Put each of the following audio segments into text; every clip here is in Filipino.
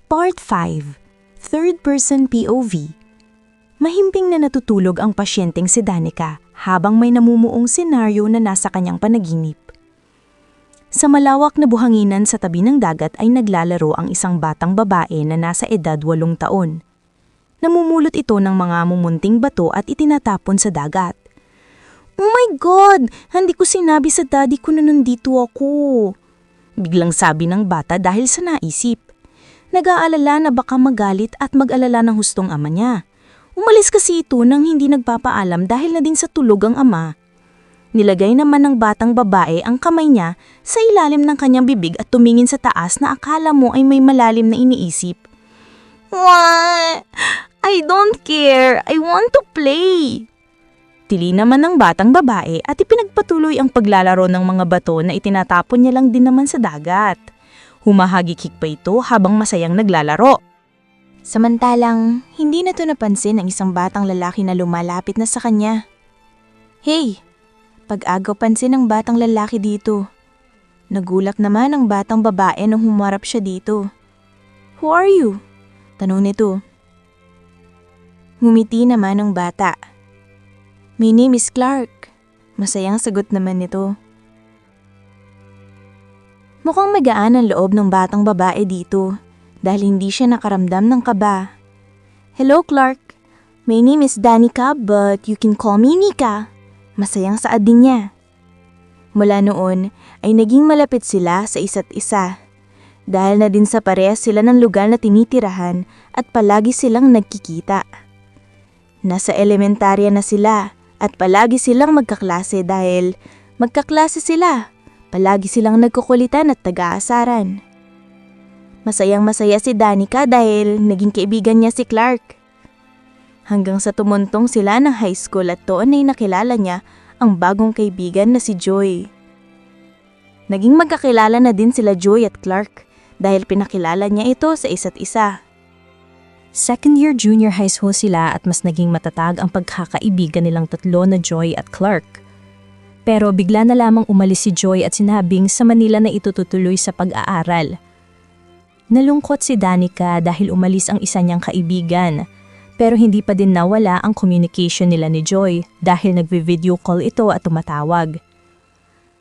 Part 5, Third Person POV. Mahimbing na natutulog ang pasyenteng si Danica habang may namumuong senaryo na nasa kanyang panaginip. Sa malawak na buhanginan sa tabi ng dagat ay naglalaro ang isang batang babae na nasa edad 8 taon. Namumulot ito ng mga mumunting bato at itinatapon sa dagat. "Oh my God! Hindi ko sinabi sa daddy ko na nandito ako," biglang sabi ng bata dahil sa naisip. Nag-aalala na baka magalit at mag-alala ng hustong ama niya. Umalis kasi ito nang hindi nagpapaalam dahil na din sa tulog ang ama. Nilagay naman ng batang babae ang kamay niya sa ilalim ng kanyang bibig at tumingin sa taas na akala mo ay may malalim na iniisip. "Why? I don't care. I want to play." Tili naman ng batang babae at ipinagpatuloy ang paglalaro ng mga bato na itinatapon niya lang din naman sa dagat. Humahagikik pa ito habang masayang naglalaro. Samantalang, hindi na ito napansin ng isang batang lalaki na lumalapit na sa kanya. "Hey!" Pag-agaw pansin ng batang lalaki dito. Nagulat naman ang batang babae nung humarap siya dito. "Who are you?" Tanong nito. Ngumiti naman ang bata. "My name is Clark." Masayang sagot naman nito. Mukhang magaan ang loob ng batang babae dito dahil hindi siya nakaramdam ng kaba. "Hello Clark, my name is Danica but you can call me Nika." Masayang saad din niya. Mula noon ay naging malapit sila sa isa't isa dahil na din sa parehas sila ng lugar na tinitirahan at palagi silang nagkikita. Nasa elementarya na sila at palagi silang magkaklase dahil magkaklase sila. Palagi silang nagkukulitan at taga-asaran. Masayang masaya si Danica dahil naging kaibigan niya si Clark. Hanggang sa tumuntong sila ng high school at doon ay nakilala niya ang bagong kaibigan na si Joy. Naging magkakilala na din sila Joy at Clark dahil pinakilala niya ito sa isa't isa. Second year junior high school sila at mas naging matatag ang pagkakaibigan nilang tatlo na Joy at Clark. Pero bigla na lamang umalis si Joy at sinabing sa Manila na itutuloy sa pag-aaral. Nalungkot si Danica dahil umalis ang isa niyang kaibigan. Pero hindi pa din nawala ang communication nila ni Joy dahil nagvi-video call ito at tumatawag.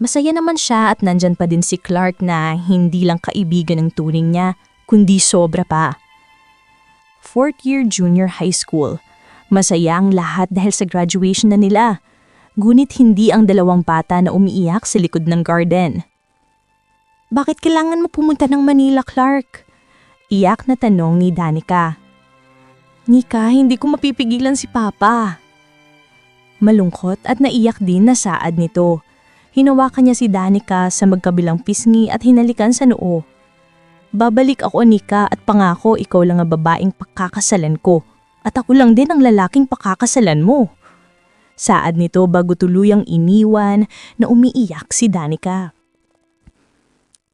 Masaya naman siya at nandyan pa din si Clark na hindi lang kaibigan ng turing niya, kundi sobra pa. Fourth year junior high school. Masaya ang lahat dahil sa graduation na nila. Ngunit hindi ang dalawang bata na umiiyak sa likod ng garden. "Bakit kailangan mo pumunta ng Manila, Clark?" Iyak na tanong ni Danica. "Nika, hindi ko mapipigilan si Papa." Malungkot at naiyak din na saad nito. Hinawakan niya si Danica sa magkabilang pisngi at hinalikan sa noo. "Babalik ako, Nika, at pangako ikaw lang ang babaeng pakakasalan ko. At ako lang din ang lalaking pakakasalan mo." Saad nito bago tuluyang iniwan na umiiyak si Danica.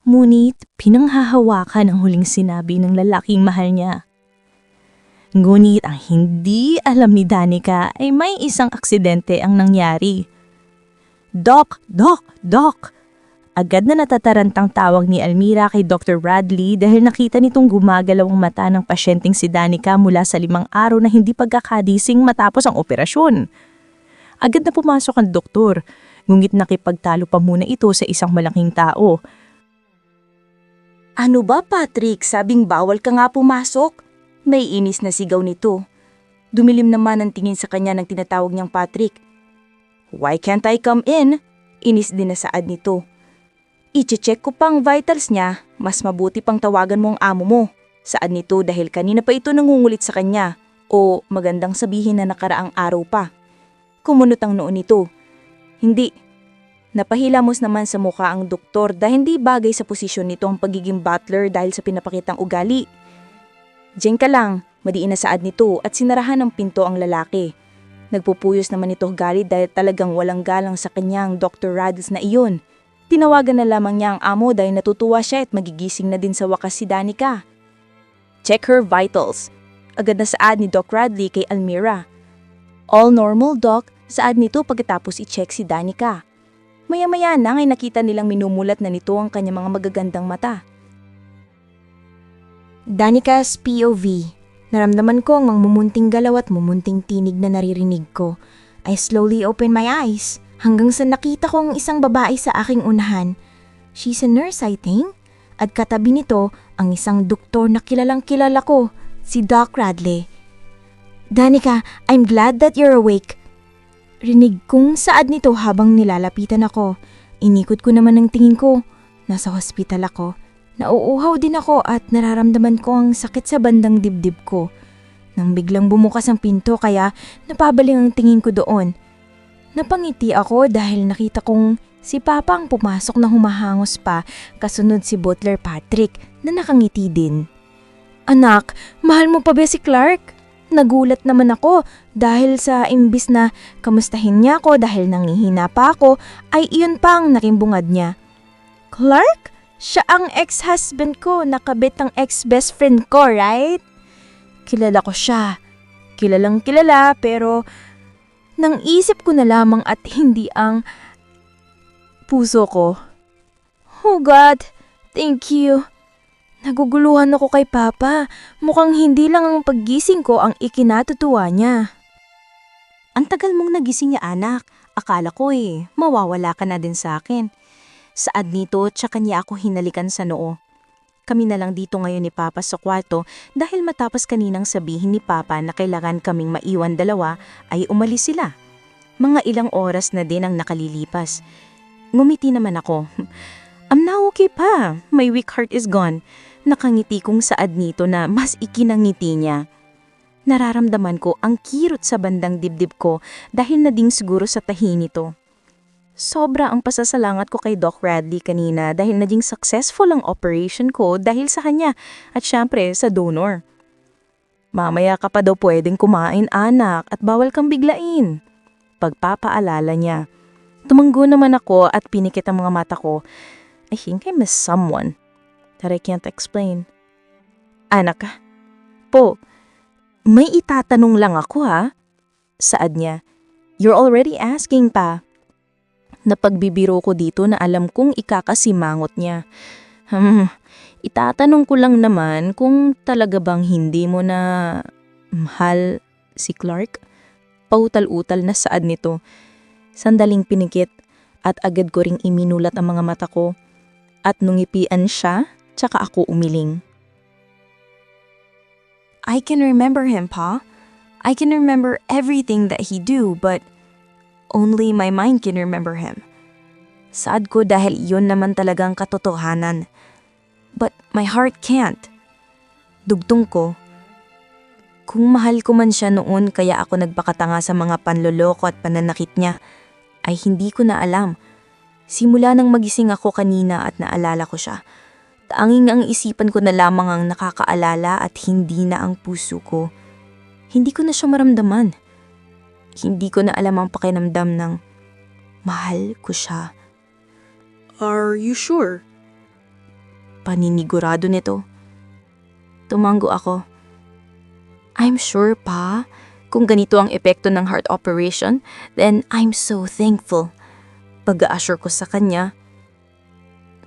Ngunit pinanghahawakan ang huling sinabi ng lalaking mahal niya. Ngunit ang hindi alam ni Danica ay may isang aksidente ang nangyari. "Doc! Doc! Doc!" Agad na natatarantang tawag ni Almira kay Dr. Bradley dahil nakita nitong gumagalaw ang mata ng pasyenteng si Danica mula sa 5 araw na hindi pagkakadising matapos ang operasyon. Agad na pumasok ang doktor, ngunit nakipagtalo pa muna ito sa isang malaking tao. "Ano ba, Patrick? Sabing bawal ka nga pumasok?" May inis na sigaw nito. Dumilim naman ang tingin sa kanya ng tinatawag niyang Patrick. "Why can't I come in?" Inis din na saad nito. "I-check ko pang vitals niya, mas mabuti pang tawagan mo ang amo mo." Saad nito dahil kanina pa ito nangungulit sa kanya o magandang sabihin na nakaraang araw pa. Kumunot ang noon nito. Hindi. Napahilamos naman sa mukha ang doktor dahil hindi bagay sa posisyon nito ang pagiging butler dahil sa pinapakitang ugali. "Diyan ka lang," madiin na saad nito at sinarahan ng pinto ang lalaki. Nagpupuyos naman ito galit dahil talagang walang galang sa kanyang Dr. Raddles na iyon. Tinawagan na lamang niya ang amo dahil natutuwa siya at magigising na din sa wakas si Danica. "Check her vitals." Agad na saad ni Doc Radley kay Almira. "All normal, Doc," saad nito pagkatapos i-check si Danica. Maya-maya na ay nakita nilang minumulat na nito ang kanyang mga magagandang mata. Danica's POV. Naramdaman ko ang mangmumunting galaw at mumunting tinig na naririnig ko. I slowly opened my eyes hanggang sa nakita ko ang isang babae sa aking unahan. She's a nurse, I think. At katabi nito ang isang doktor na kilalang kilala ko, si Doc Radley. Danica, I'm glad that you're awake. Rinig kong saad nito habang nilalapitan ako. Inikot ko naman ang tingin ko. Nasa hospital ako. Nauuhaw din ako at nararamdaman ko ang sakit sa bandang dibdib ko. Nang biglang bumukas ang pinto kaya napabaling ang tingin ko doon. Napangiti ako dahil nakita kong si Papa ang pumasok na humahangos pa kasunod si Butler Patrick na nakangiti din. Anak, mahal mo pa ba si Clark? Nagulat naman ako dahil sa imbis na kamustahin niya ako dahil nangihina pa ako ay iyon pa ang naging bungad niya. Clark? Siya ang ex-husband ko, nakabit ng ex-best friend ko, right? Kilala ko siya. Kilalang kilala pero nang isip ko na lamang at hindi ang puso ko. Oh God, thank you. Naguguluhan ako kay Papa. Mukhang hindi lang ang paggising ko ang ikinatutuwa niya. Ang tagal mong nagising niya anak. Akala ko mawawala ka na din sa akin. Saad nito tsaka niya ako hinalikan sa noo. Kami na lang dito ngayon ni Papa sa kwarto dahil matapos kaninang sabihin ni Papa na kailangan kaming maiwan dalawa ay umalis sila. Mga ilang oras na din ang nakalilipas. Ngumiti naman ako. I'm now okay pa. My weak heart is gone. Nakangiti kong saad nito na mas ikinangiti niya. Nararamdaman ko ang kirot sa bandang dibdib ko dahil nading siguro sa tahi nito. Sobra ang pasasalangat ko kay Doc Radley kanina dahil naging successful ang operation ko dahil sa kanya at syempre sa donor. Mamaya ka pa daw pwedeng kumain anak at bawal kang biglain. Pagpapaalala niya. Tumanggo naman ako at pinikit ang mga mata ko. I think I miss someone that I can't explain. Anak, po, may itatanong lang ako ha. Saad niya. You're already asking pa. Napagbibiro ko dito na alam kong ikakasimangot niya. Itatanong ko lang naman kung talaga bang hindi mo na mahal si Clark? Pautal-utal na saad nito. Sandaling pinikit at agad ko ring iminulat ang mga mata ko. At nung ipian siya, tsaka ako umiling. I can remember him, Pa. I can remember everything that he do, but only my mind can remember him. Sad ko dahil yun naman talagang katotohanan. But my heart can't. Dugtong ko. Kung mahal ko man siya noon kaya ako nagpakatanga sa mga panloloko at pananakit niya, ay hindi ko na alam. Simula nang magising ako kanina at naalala ko siya. Tanging ang isipan ko na lamang ang nakakaalala at hindi na ang puso ko. Hindi ko na siya maramdaman. Hindi ko na alam ang pakiramdam ng mahal ko siya. Are you sure? Paninigurado nito. Tumanggo ako. I'm sure, Pa. Kung ganito ang epekto ng heart operation, then I'm so thankful. Pag-a-assure ko sa kanya.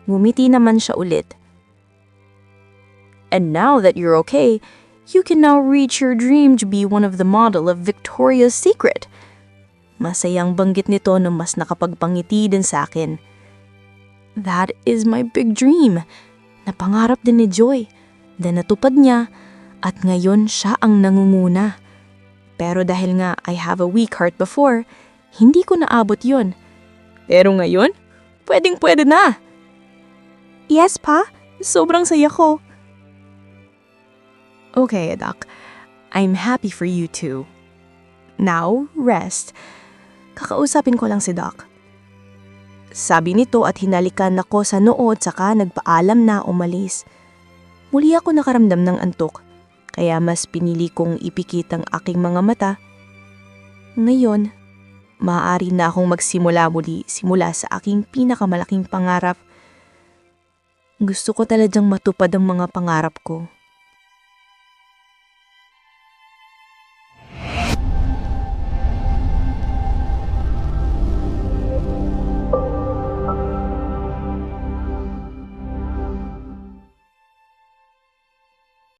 Ngumiti naman siya ulit. And now that you're okay, you can now reach your dream to be one of the model of Victoria's Secret. Masayang banggit nito na mas nakapagpangiti din sa akin. That is my big dream. Napangarap din ni Joy. Then natupad niya at ngayon siya ang nangunguna. Pero dahil nga I have a weak heart before, hindi ko naabot yon. Pero ngayon, pwedeng-pwede na. Yes, Pa. Sobrang saya ko. Okay, Doc. I'm happy for you too. Now, rest. Kakausapin ko lang si Doc. Sabi nito at hinalikan ako sa noo at saka nagpaalam na umalis. Muli ako nakaramdam ng antok, kaya mas pinili kong ipikit ang aking mga mata. Ngayon, maaari na akong magsimula muli simula sa aking pinakamalaking pangarap. Gusto ko talagang matupad ang mga pangarap ko.